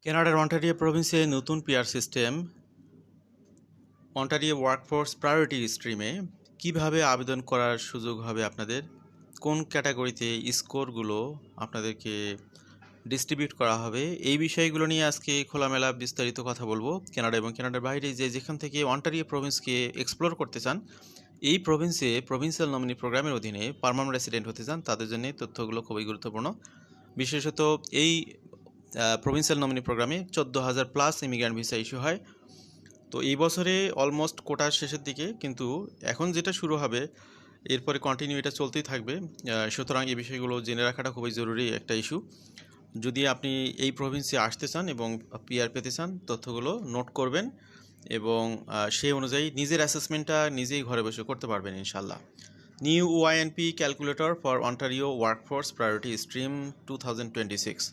কানাডার অন্টারিও প্রভিন্সে নতুন PR system Ontario workforce priority স্ট্রিমে কিভাবে আবেদন করার সুযোগ হবে আপনাদের, কোন ক্যাটাগরিতে স্কোরগুলো আপনাদেরকে ডিস্ট্রিবিউট করা হবে, এই বিষয়গুলো নিয়ে আজকে খোলামেলা বিস্তারিত কথা বলবো। কানাডা এবং কানাডার বাইরে যেখান থেকে অন্টারিও প্রভিন্সকে এক্সপ্লোর করতে চান, এই প্রভিন্সে প্রভিন্সিয়াল নমিনি প্রোগ্রামের অধীনে পার্মানেন্ট রেসিডেন্ট হতে চান, তাদের জন্য তথ্যগুলো খুবই গুরুত্বপূর্ণ। বিশেষত এই প্রভিন্সিয়াল নমিনি প্রোগ্রামে 14,000+ ইমিগ্রান্ট ভিসা ইস্যু হয়। তো এই বছরে অলমোস্ট কোটার শেষের দিকে, কিন্তু এখন যেটা শুরু হবে এরপরে কন্টিনিউ এটা চলতেই থাকবে। সুতরাং এই বিষয়গুলো জেনে রাখাটা খুবই জরুরি একটা ইস্যু। যদি আপনি এই প্রভিন্সে আসতে চান এবং পিআর পেতে চান, তথ্যগুলো নোট করবেন এবং সেই অনুযায়ী নিজের অ্যাসেসমেন্টটা নিজেই ঘরে বসে করতে পারবেন ইনশাল্লাহ। New OINP calculator for Ontario workforce priority stream 2026।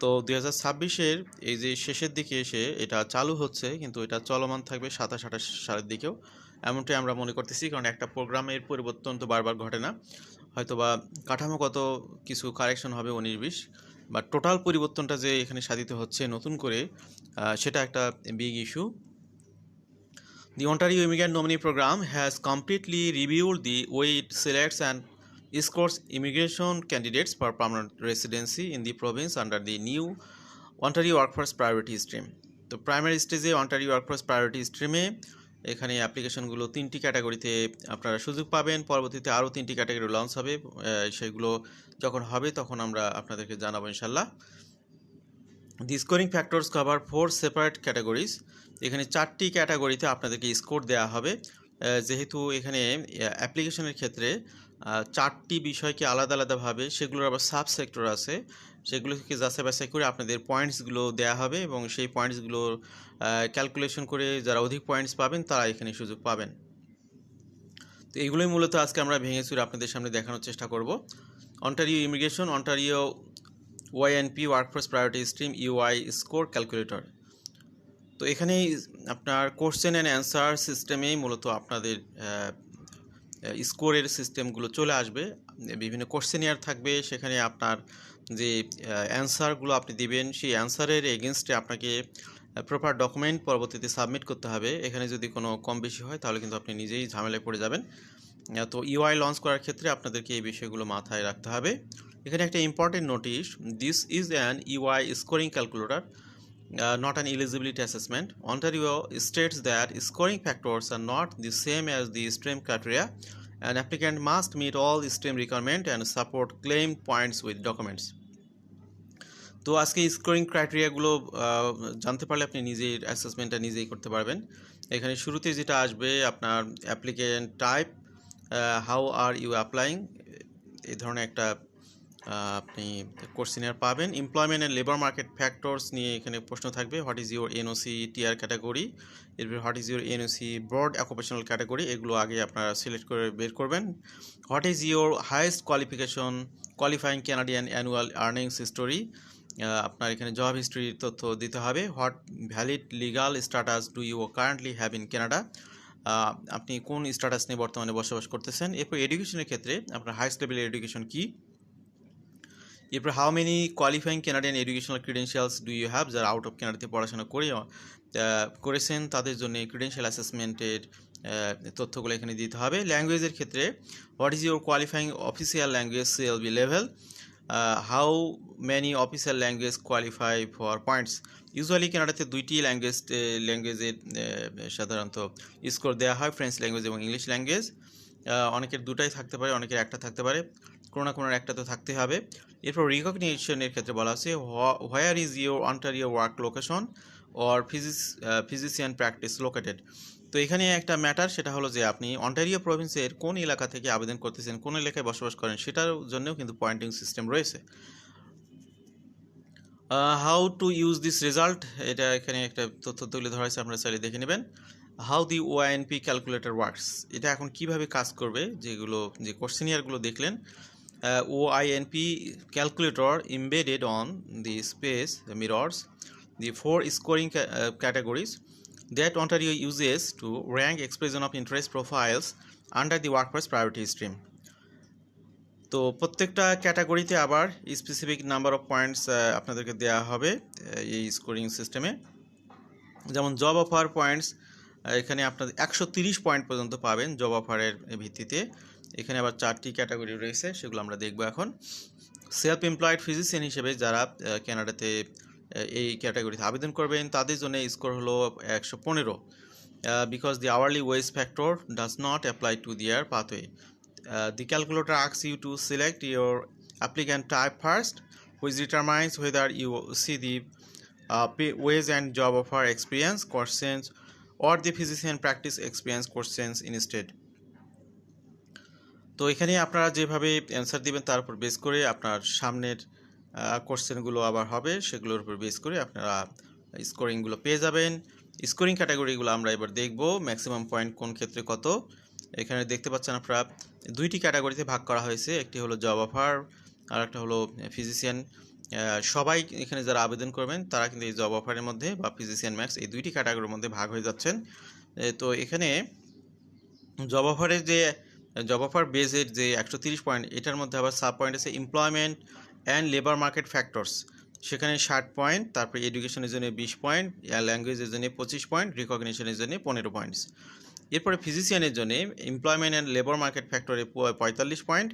তো 2026-এর এই যে শেষের দিকে এসে এটা চালু হচ্ছে, কিন্তু এটা চলমান থাকবে 27-28 সালের দিকেও, এমনটাই আমরা মনে করতেছি। কারণ একটা প্রোগ্রামের পরিবর্তন তো বারবার ঘটে না, হয়তোবা কাঠামোগত কিছু কারেকশন হবে 19-20, বা টোটাল পরিবর্তনটা যে এখানে সাধিত হচ্ছে নতুন করে, সেটা একটা big issue. The Ontario Immigrant Nominee Program has completely reviewed the way it selects and scores immigration candidates for permanent residency in the province under the new Ontario Workforce Priority Stream. তো primary স্টেজে Ontario workforce priority স্ট্রিমে এখানে অ্যাপ্লিকেশনগুলো 3টি ক্যাটাগরিতে আপনারা সুযোগ পাবেন। পরবর্তীতে আরও 3টি ক্যাটাগরি লঞ্চ হবে, সেগুলো যখন হবে তখন আমরা আপনাদেরকে জানাবো ইনশাল্লাহ। The scoring factors cover 4 separate categories. এখানে 4টি ক্যাটাগরিতে আপনাদেরকে স্কোর দেওয়া হবে। যেহেতু এখানে অ্যাপ্লিকেশনের ক্ষেত্রে 4টি বিষয়কে আলাদা আলাদাভাবে, সেগুলোর আবার সাব সেক্টর আছে, সেগুলোকে যাচাই বাছাই করে আপনাদের পয়েন্টসগুলো দেওয়া হবে এবং সেই পয়েন্টসগুলো ক্যালকুলেশন করে যারা অধিক পয়েন্টস পাবেন তারা এখানে সুযোগ পাবেন। তো এইগুলোই মূলত আজকে আমরা ভেঙে চুরে আপনাদের সামনে দেখানোর চেষ্টা করব। Ontario immigration Ontario OINP workforce priority stream UI score calculator. তো এখানে আপনার কোশ্চেন অ্যান্ড অ্যান্সার সিস্টেমেই মূলত আপনাদের স্কোরের সিস্টেমগুলো চলে আসবে। বিভিন্ন কোশ্চেনিয়ার থাকবে, সেখানে আপনার যে অ্যান্সারগুলো আপনি দিবেন সেই অ্যান্সারের এগেনস্টে আপনাকে প্রপার ডকুমেন্ট পরবর্তীতে সাবমিট করতে হবে। এখানে যদি কোনো কম বেশি হয় তাহলে কিন্তু আপনি নিজেই ঝামেলায় পড়ে যাবেন। তো ইউআই লঞ্চ করার ক্ষেত্রে আপনাদেরকে এই বিষয়গুলো মাথায় রাখতে হবে। এখানে একটা important notice, this is an UI scoring calculator, not an eligibility assessment. Ontario states that scoring factors are not the same as the stream criteria. An applicant must meet all stream requirements and support claimed points with documents. তো আজকে scoring ক্রাইটেরিয়াগুলো জানতে পারলে আপনি নিজের অ্যাসেসমেন্টটা নিজেই করতে পারবেন। এখানে শুরুতে যেটা আসবে আপনার applicant type, how are you applying, এই ধরনের একটা আপনি কোশ্চেনিয়ার পাবেন। Employment and labour market factors নিয়ে এখানে প্রশ্ন থাকবে, what is your NOC TR category, এরপর what is your NOC broad occupational category, এগুলো আগে আপনারা সিলেক্ট করে বের করবেন। What is your highest qualification qualifying Canadian annual earnings history, আপনার এখানে জব হিস্ট্রির তথ্য দিতে হবে। What valid legal status do you currently have in Canada, আপনি কোন স্ট্যাটাস নিয়ে বর্তমানে বসবাস করতেছেন। এরপর এডুকেশনের ক্ষেত্রে আপনার হাইস্ট লেভেলের এডুকেশন কী। এরপর how many qualifying Canadian educational credentials do you have, যারা আউট অফ কানাডাতে পড়াশোনা করেছেন তাদের জন্য ক্রিডেন্সিয়াল অ্যাসেসমেন্টের তথ্যগুলো এখানে দিতে হবে। ল্যাঙ্গুয়েজের ক্ষেত্রে what is your qualifying official language CLB level, how many official language qualify for points. Usually কানাডাতে 2টি ল্যাঙ্গুয়েজের সাধারণত স্কোর দেওয়া হয়, ফ্রেঞ্চ ল্যাঙ্গুয়েজ এবং ইংলিশ ল্যাঙ্গুয়েজ। অনেকের 2টাই থাকতে পারে, অনেকের 1টা থাকতে পারে, কোনো না কোনো একটা তো থাকতে হবে। এরপর রিকগনিশনের ক্ষেত্রে বলা আছে, where is your Ontario work location or physician practice located. তো এখানে একটা ম্যাটার, সেটা হলো যে আপনি অন্টারিও প্রভিন্সের কোন এলাকা থেকে আবেদন করতেছেন, কোন এলাকায় বসবাস করেন, সেটার জন্যও কিন্তু পয়েন্টিং সিস্টেম রয়েছে। How to use this result, এটা এখানে একটা তথ্য তুলে ধরা হয়েছে, আপনারা চাইলে দেখে নেবেন। How the OINP calculator works, এটা এখন কিভাবে কাজ করবে, যে কোশ্চেনিয়ারগুলো দেখলেন, OINP calculator embedded on the space mirrors the 4 scoring categories that Ontario uses to rank expression of interest profiles under the workforce priority stream. তো প্রত্যেকটা ক্যাটাগরিতে আবার স্পেসিফিক নাম্বার অফ পয়েন্টস আপনাদেরকে দেওয়া হবে এই স্কোরিং সিস্টেমে। যেমন জব অফার পয়েন্টস, এখানে আপনাদের 130 পয়েন্ট পর্যন্ত পাবেন জব অফারের ভিত্তিতে। এখানে আবার 4টি ক্যাটাগরি রয়েছে, সেগুলো আমরা দেখব এখন। সেলফ এমপ্লয়েড ফিজিশিয়ান হিসেবে যারা কানাডাতে এই ক্যাটাগরিতে আবেদন করবেন তাদের জন্য স্কোর হলো 115, because the hourly wage factor does not apply to their pathway. The calculator asks you to select your applicant type first, which determines whether you see the wage and job offer experience questions or the physician practice experience questions instead. তো এখানে আপনারা যেভাবে answer দিবেন তার উপর base করে আপনার সামনের কোশ্চেনগুলো আবার হবে, সেগুলোর উপর বেস করে আপনারা স্কোরিংগুলো পেয়ে যাবেন। স্কোরিং ক্যাটাগরিগুলো আমরা এবার দেখব, ম্যাক্সিমাম পয়েন্ট কোন ক্ষেত্রে কত। এখানে দেখতে পাচ্ছেন আপনারা 2টি ক্যাটাগরিতে ভাগ করা হয়েছে, একটি হলো জব অফার আর একটা হলো ফিজিশিয়ান। সবাই এখানে যারা আবেদন করবেন তারা কিন্তু এই জব অফারের মধ্যে বা ফিজিশিয়ান ম্যাক্স এই 2টি ক্যাটাগরির মধ্যে ভাগ হয়ে যাচ্ছেন। তো এখানে জব অফারের যে জব অফার বেজের যে 130 পয়েন্ট, এটার মধ্যে আবার সাব পয়েন্ট আছে employment and labour market factors, সেখানে 60 পয়েন্ট। তারপরে এডুকেশনের জন্য 20 পয়েন্ট, ল্যাঙ্গুয়েজের জন্য 25 পয়েন্ট, রিকগনিশনের জন্য 15 পয়েন্টস। এরপরে ফিজিশিয়ানের জন্য এমপ্লয়মেন্ট অ্যান্ড লেবার মার্কেট ফ্যাক্টরে 45 পয়েন্ট,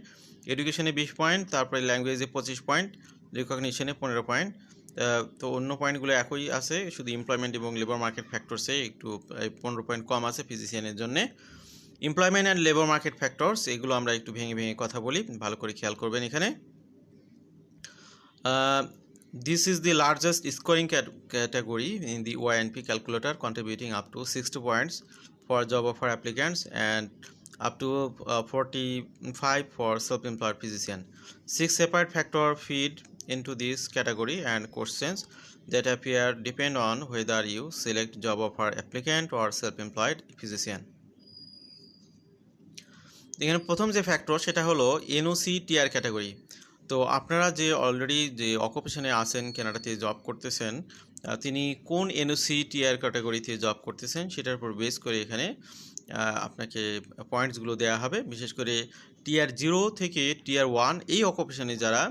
এডুকেশনে 20 পয়েন্ট, তারপরে ল্যাঙ্গুয়েজে 25 পয়েন্ট, রিকগনিশনে 15 পয়েন্ট। তো অন্য পয়েন্টগুলো একই আছে, শুধু এমপ্লয়মেন্ট এবং লেবার মার্কেট ফ্যাক্টরসে একটু 15 পয়েন্ট কম আছে ফিজিশিয়ানের জন্য। Employment and labour market factors এগুলো আমরা একটু ভেঙে ভেঙে কথা বলি, ভালো করে খেয়াল করবেন। এখানে this is the largest scoring category in the OINP calculator, contributing up to 60 points for job offer applicants and up to 45 for self-employed physician. 6 separate factors feed into this category, and questions that appear depend on whether you select job offer applicant or self-employed physician. এখানে প্রথম যে factor সেটা হলো NOC TR category. তো আপনারা যে already যে অকুপেশনে আছেন, কানাডাতে জব করতেছেন, তিনি কোন এনওসি টিআর ক্যাটাগরিতে জব করতেছেন সেটার উপর বেস করে এখানে আপনাকে পয়েন্টসগুলো দেওয়া হবে। বিশেষ করে টিআর 0 থেকে টিআর 1 এই অকুপেশনে যারা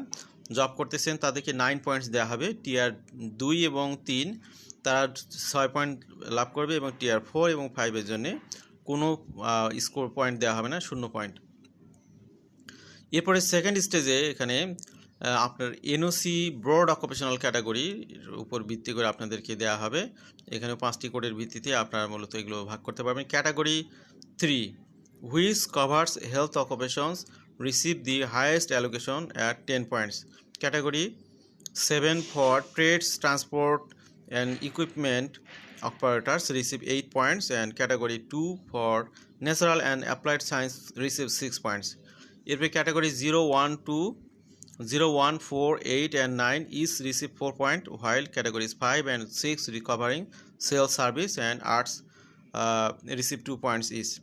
জব করতেছেন তাদেরকে 9 পয়েন্টস দেওয়া হবে। টিআর 2 এবং 3 তারা 6 পয়েন্ট লাভ করবে, এবং টিআর 4 এবং 5-এর জন্যে কোনো স্কোর পয়েন্ট দেওয়া হবে না, 0 পয়েন্ট। এরপরে সেকেন্ড স্টেজে এখানে আপনার এনওসি ব্রড অকুপেশনাল ক্যাটাগরির উপর ভিত্তি করে আপনাদেরকে দেওয়া হবে। এখানে 5টি কোডের ভিত্তিতে আপনারা মূলত এগুলো ভাগ করতে পারবেন। Category 3, which covers health occupations, receive the highest allocation at 10 points. Category 7 for trades, transport and equipment operators receive 8 points, and category 2 for natural and applied science receive 6 points. এরপরে category 0, 1, 2, 0, 1, 4, 8 and 9 each receive 4 points, while categories 5 and 6 recovering sales, service and arts receive 2 points each.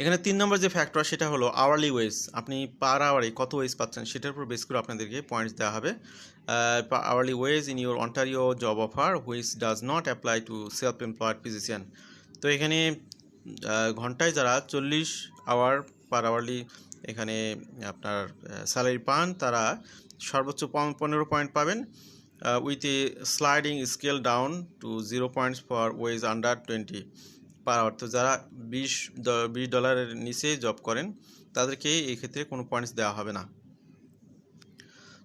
এখানে 3 নম্বর যে factor সেটা হলো hourly wedge. আপনি পার আওয়ারে কত wedge পাচ্ছেন সেটার উপর বেস করে আপনাদেরকে পয়েন্টস দেওয়া হবে। Hourly wedge in your Ontario job offer which does not apply to self employed physician. তো এখানে ঘন্টায় যারা 40 আওয়ার পার আওয়ারলি এখানে আপনার স্যালারি পান তারা সর্বোচ্চ 15 পয়েন্ট পাবেন, with a sliding scale down to 0 points for wage under 20 per hour. তো যারা $20 নিচে জব করেন তাদেরকে এই ক্ষেত্রে কোনো পয়েন্টস দেওয়া হবে না।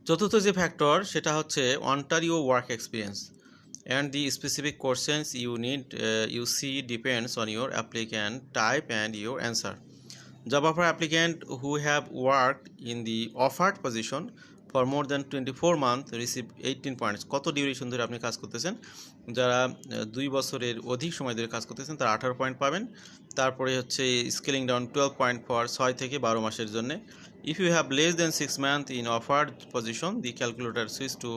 চতুর্থ যে ফ্যাক্টর সেটা হচ্ছে Ontario work experience, and the specific questions you see depends on your applicant type and your answer. Job offer applicant who have worked in the offered position for more than 24 months receive 18 points. কত duration ধরে আপনি কাজ করতেছেন, যারা 2 বছরের অধিক সময় ধরে কাজ করতেছেন তারা 18 পয়েন্ট পাবেন। তারপরে হচ্ছে স্কেলিং ডাউন 12 পয়েন্ট ফর 6 থেকে 12 মাসের জন্য। If you have less than 6 months in offered position, the calculator switch to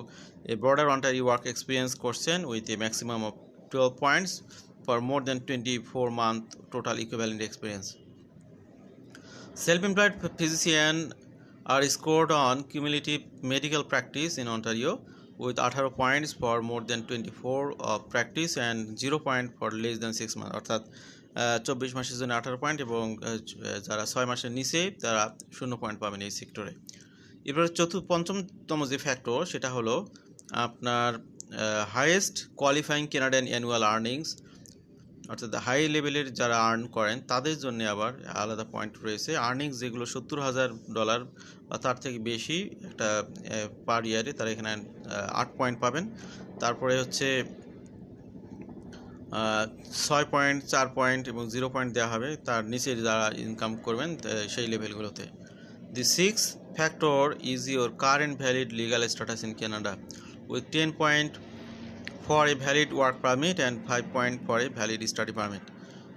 a broader Ontario work experience question with a maximum of 12 points for more than 24-month total equivalent experience. Self-employed physician are scored on cumulative medical practice in Ontario with 18 points for more than 24 of practice and 0 point for less than 6 months. অর্থাৎ 24 মাসের জন্য 18 point এবং যারা 6 মাসের নিচে তারা 0 point পাবেন এই সেক্টরে। এবার পঞ্চমতম যে ফ্যাক্টর সেটা হলো আপনার highest qualifying Canadian annual earnings, অর্থাৎ হাই লেভেলের যারা আর্ন করেন তাদের জন্য আবার আলাদা পয়েন্ট রয়েছে। আর্নিংস যেগুলো $70,000 বা তার থেকে বেশি একটা পার ইয়ারে, তারা এখানে 8 পয়েন্ট পাবেন। তারপরে হচ্ছে 6 পয়েন্ট, 4 পয়েন্ট এবং 0 পয়েন্ট দেওয়া হবে তার নিচে যারা ইনকাম করবেন সেই লেভেলগুলোতে। The sixth factor is your current valid legal status in Canada with 10 point for a valid work permit and 5 point for a valid study permit.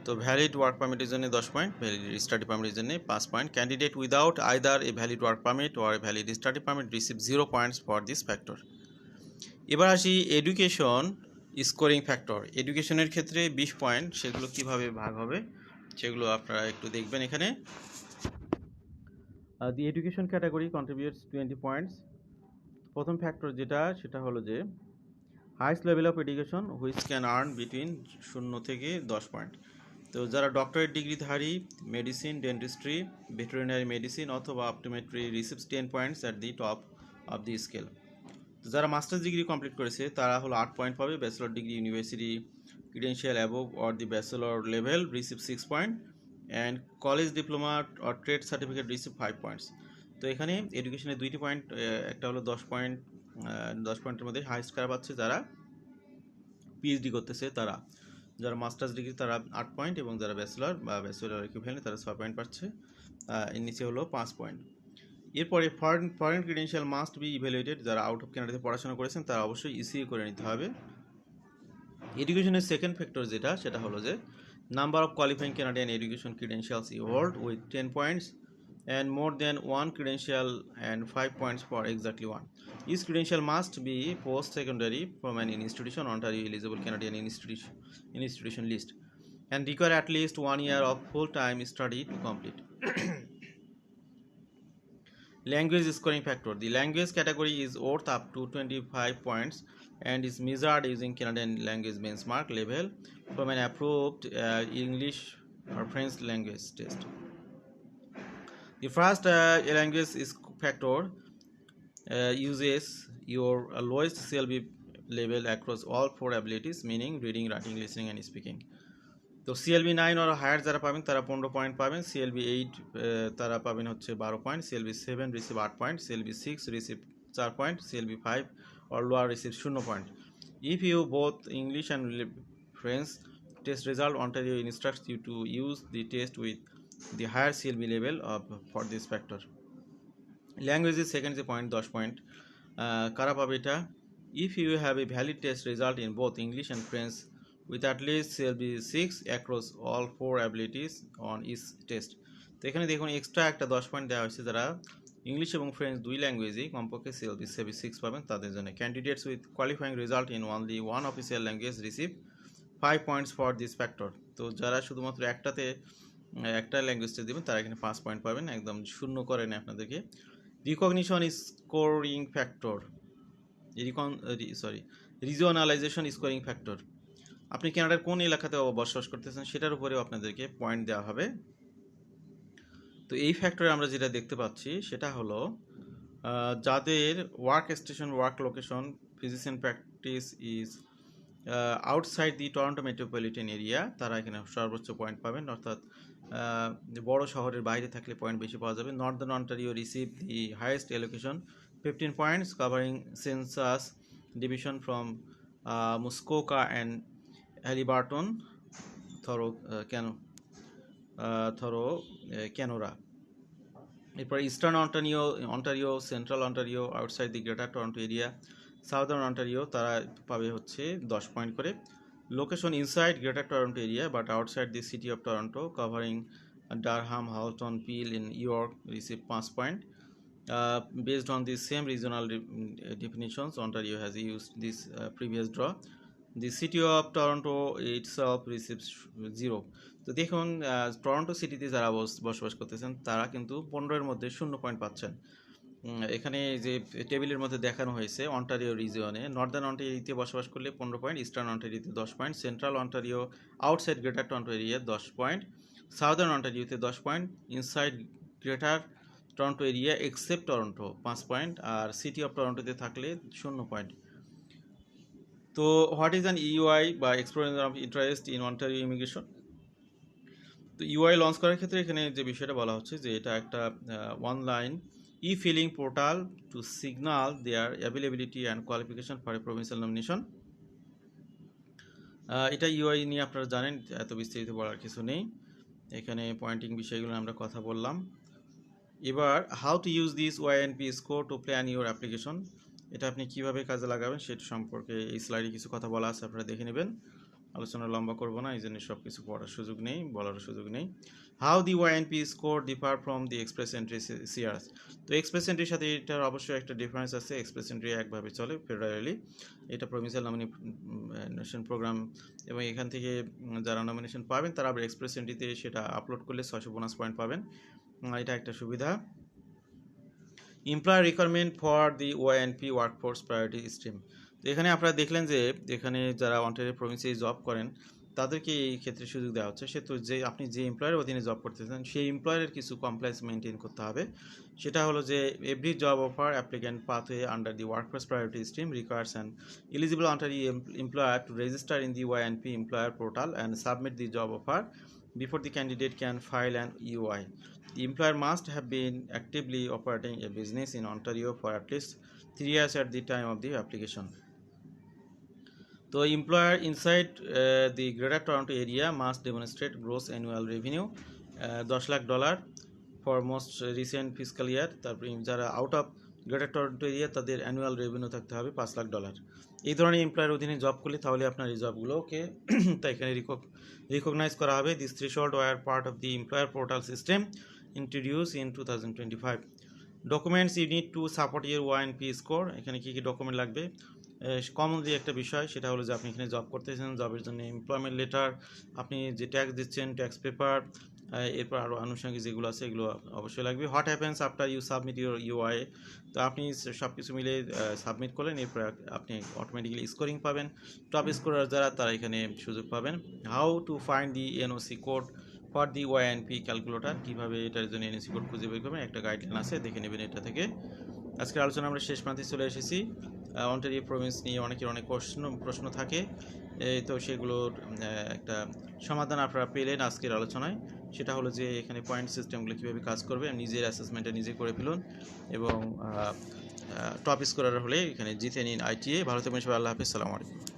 তো ভ্যালিড ওয়ার্ক পারমিটের জন্য 10 পয়েন্ট, ভ্যালিড স্টাডি পারমিটের জন্য 5 point. Candidate without either a valid work permit or a valid study permit receive 0 points for this factor. এবার আসি education scoring factor. এডুকেশনের ক্ষেত্রে 20 point, সেগুলো কিভাবে ভাগ হবে সেগুলো আপনারা একটু দেখবেন এখানে। The education category contributes 20 points. প্রথম ফ্যাক্টর সেটা হলো যে highest level of education which can earn between 0 থেকে 10 পয়েন্ট। তো যারা ডক্টরেট ডিগ্রিধারী, মেডিসিন, ডেন্টিস্ট্রি, ভেটেরিনারি মেডিসিন অথবা optometry receives 10 points at the top of the scale. তো যারা মাস্টার্স ডিগ্রি কমপ্লিট করেছে তারা হলো 8 পয়েন্ট পাবে। Bachelor degree, university credential above or the bachelor level receive 6 point and college diploma or trade certificate receive 5 points. তো এখানে এডুকেশনের 2টি পয়েন্ট, একটা হলো 10 পয়েন্ট, 10 পয়েন্টের মধ্যে হাইস্ট কারা পাচ্ছে যারা পিএইচডি করতেছে তারা। যারা মাস্টার্স ডিগ্রি তারা 8 পয়েন্ট এবং যারা ব্যাচেলর বা ব্যাচেলর ইকুইভ্যালেন্ট তারা 6 পয়েন্ট পাচ্ছে। এর নিচে হলো 5 পয়েন্ট। এরপরে foreign credential must be evaluated. যারা আউট অফ কানাডাতে পড়াশোনা করেছেন তারা অবশ্যই ইসিএ করে নিতে হবে। এডুকেশনের সেকেন্ড ফ্যাক্টর সেটা হলো যে number of qualifying Canadian education credentials you hold with 10 points and more than one credential and 5 points for exactly one. Each credential must be post-secondary from an institution Ontario eligible Canadian institution list and require at least 1 year of full-time study to complete. Language scoring factor. The language category is worth up to 25 points and is measured using Canadian language benchmark level from an approved English or French language test. The first language factor uses your lowest CLB level across all 4 abilities, meaning reading, writing, listening and speaking. তো CLB 9 or higher যারা পাবেন তারা 15 point পাবেন, CLB 8 তারা পাবেন হচ্ছে 12 point, CLB 7 receive 8 point, CLB 6 receive 4 point, CLB 5 or lower receive 0 point. If you both English and French test result, Ontario instructs you to use the test with the higher CLB level for this factor. Language is second point 10 point. কারা পাবে এটা? If you have a valid test result in both English and French with at least CLB 6 across all 4 abilities on each test. তো এখানে দেখুন extra একটা 10 point দেওয়া হয়েছে যারা ইংলিশ এবং ফ্রেঞ্চ দুই ল্যাঙ্গুয়েজেই কমপক্ষে CLB 6 পাবেন তাদের জন্য। Candidates with qualifying result in only one official language receive 5 points for this factor. তো যারা শুধুমাত্র একটা ল্যাঙ্গুয়েজ টেস্ট দেবেন তারা এখানে 5 পয়েন্ট পাবেন, একদম শূন্য করে নেয় আপনাদেরকে। Recognition scoring factor, regionalization scoring factor. আপনি কানাডার কোন এলাকাতে বসবাস করতেছেন সেটার উপরেও আপনাদেরকে পয়েন্ট দেওয়া হবে। তো এই ফ্যাক্টরে আমরা যেটা দেখতে পাচ্ছি সেটা হলো যাদের work station, work location, physician practice is outside the Toronto metropolitan area তারা এখানে সর্বোচ্চ পয়েন্ট পাবেন, অর্থাৎ বড় শহরের বাইরে থাকলে পয়েন্ট বেশি পাওয়া যাবে। Northern Ontario receive the highest allocation 15 points covering census division from Muskoka and Haliburton Kenora. এরপর eastern Ontario, central Ontario outside the Greater Toronto Area, southern Ontario তারা পাবে হচ্ছে 10 পয়েন্ট করে। Location inside greater Toronto Area but outside the city of Toronto covering Durham, Halton, Peel in York receive 5 point. Based on the same regional definitions, Ontario has used this previous draw. The city of Toronto itself receives 0. তো দেখুন Toronto সিটিতে যারা বসবাস করতেছেন তারা কিন্তু 15-এর মধ্যে 0 point পাচ্ছেন। এখানে যে টেবিলের মধ্যে দেখানো হয়েছে অন্টারিও রিজিয়নে নর্দার্ন অন্টারিওতে বসবাস করলে 15 পয়েন্ট, ইস্টার্ন অন্টারিওতে 10 point, central Ontario outside greater Toronto area 10 point, southern অন্টারিওতে 10 point, inside greater Toronto area except Toronto 5 point, আর সিটি অফ টরন্টোতে থাকলে 0 পয়েন্ট। তো হোয়াট ইজ অ্যান ইউআই বা expression of interest in Ontario immigration? তো EOI launch করার ক্ষেত্রে এখানে যে বিষয়টা বলা হচ্ছে যে এটা একটা online e-filing portal to signal their availability and qualification for a provincial nomination. এটা ইউআই নিয়ে আপনারা জানেন, এত বিস্তারিত বলার কিছু নেই। এখানে পয়েন্টিং বিষয়গুলো আমরা কথা বললাম। এবার how to use this OINP score to plan your application, এটা আপনি কিভাবে কাজে লাগাবেন সেটা সম্পর্কে এই স্লাইডে কিছু কথা বলা আছে, আপনারা দেখে নেবেন। আলোচনা লম্বা করবো না, এই জন্য সব কিছু পড়ার সুযোগ নেই, বলার সুযোগ নেই। How the OINP score differ from the express entry CRS. তো এক্সপ্রেস এন্ট্রির সাথে এটার অবশ্যই একটা ডিফারেন্স আছে। এক্সপ্রেস এন্ট্রি একভাবে চলে ফেডারেলি, এটা প্রভিন্সিয়াল নমিনেশন প্রোগ্রাম, এবং এখান থেকে যারা নমিনেশন পাবেন তারা আবার এক্সপ্রেস এন্ট্রিতে সেটা আপলোড করলে 600 বোনাস পয়েন্ট পাবেন, এটা একটা সুবিধা। Employer requirement for the OINP workforce priority stream. তো এখানে আপনারা দেখলেন যে এখানে যারা অন্টারিও প্রভিন্সে জব করেন তাদেরকে এই ক্ষেত্রে সুযোগ দেওয়া হচ্ছে। সে তো যে আপনি যে এমপ্লয়ের অধীনে জব করতেছেন সেই এমপ্লয়ারের কিছু কমপ্লায়েন্স মেনটেন করতে হবে। সেটা হলো যে every job offer applicant pathway under the workforce priority stream requires an eligible Ontario employer to register in the OINP employer portal and submit the job offer before the candidate can file an EOI. The employer must have been actively operating a business in Ontario for at least 3 years at the time of the application. The employer inside the Greater Toronto area must demonstrate gross annual revenue $10 lakh for most recent fiscal year. তারপরে যারা out of greater Toronto area তাদের annual revenue থাকতে হবে $5 লাখ। এই ধরনের এমপ্লয়ের অধীনে job করলে তাহলে আপনার এই জবগুলোকে তাই এখানে রিকগনাইজ করা হবে। This threshold were part of the employer portal system introduce in 2025। Documents you need to support your OINP score. এখানে কী কী ডকুমেন্ট লাগবে? কমনলি একটা বিষয় সেটা হলো যে আপনি এখানে জব করতেছেন, জবের জন্য এমপ্লয়মেন্ট লেটার, আপনি যে ট্যাক্স দিচ্ছেন ট্যাক্স পেপার, এরপর আরও আনুষঙ্গিক যেগুলো আছে এগুলো অবশ্যই লাগবে। What happens after you submit your EOI. তো আপনি সব কিছু মিলে সাবমিট করলেন, এরপর আপনি অটোমেটিক্যালি স্কোরিং পাবেন। টপ স্কোরার যারা তারা এখানে সুযোগ পাবেন। How to find the NOC code for the OINP calculator, কীভাবে এটার জন্য এনওসি কোড খুঁজে বের করবেন, একটা গাইডলাইন আছে, দেখে নেবেন এটা থেকে। আজকের আলোচনা আমরা শেষ প্রান্তে চলে এসেছি। অন্টারিও প্রভিন্স নিয়ে অনেকের অনেক প্রশ্ন থাকে, তো সেগুলোর একটা সমাধান আপনারা পেলেন আজকের আলোচনায়। সেটা হলো যে এখানে পয়েন্ট সিস্টেমগুলো কীভাবে কাজ করবে, নিজের অ্যাসেসমেন্টটা নিজে করে ফেলুন এবং টপ স্কোরার হলে এখানে জিতে নিন আইটিএ। ভালো থাকবেন সবাই, আল্লাহ হাফিজ, সালামু আলাইকুম।